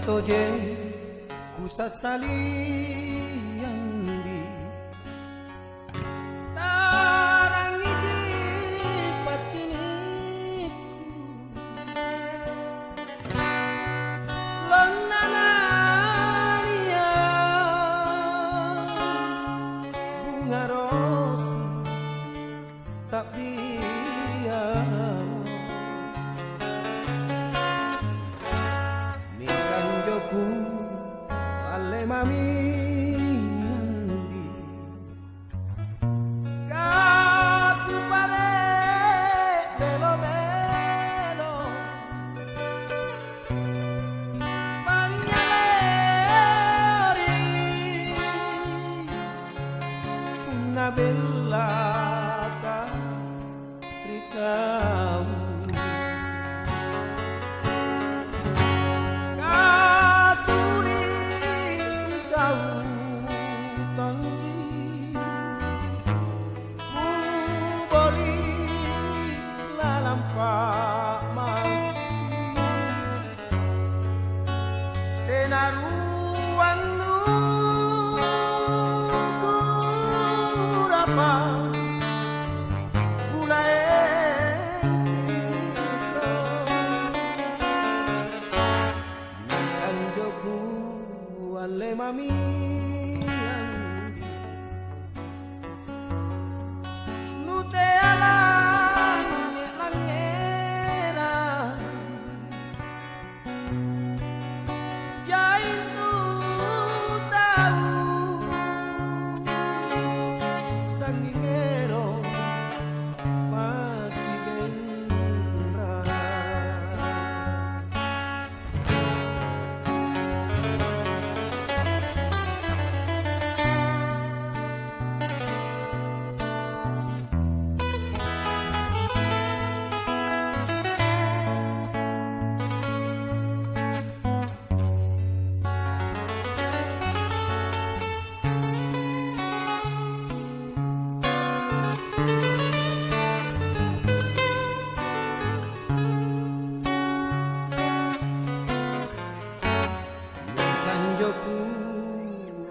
toje kusasali yandi tarangi di patiniku lonanania bunga rosi tak biar ku alle mami katu pare belo belo panyaleri una bella rikamu mami nute alang langera jain tu tahu sangingero masih gendra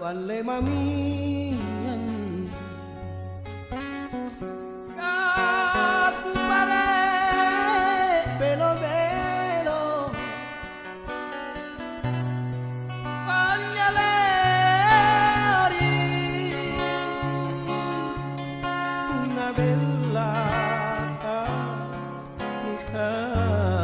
alle mami aku pare belo belo panyaleri una bella nikah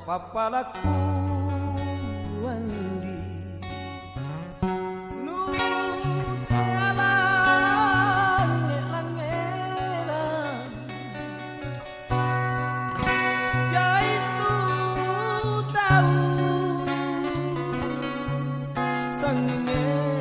papalaku andi nutala langera jaitu tahu sangine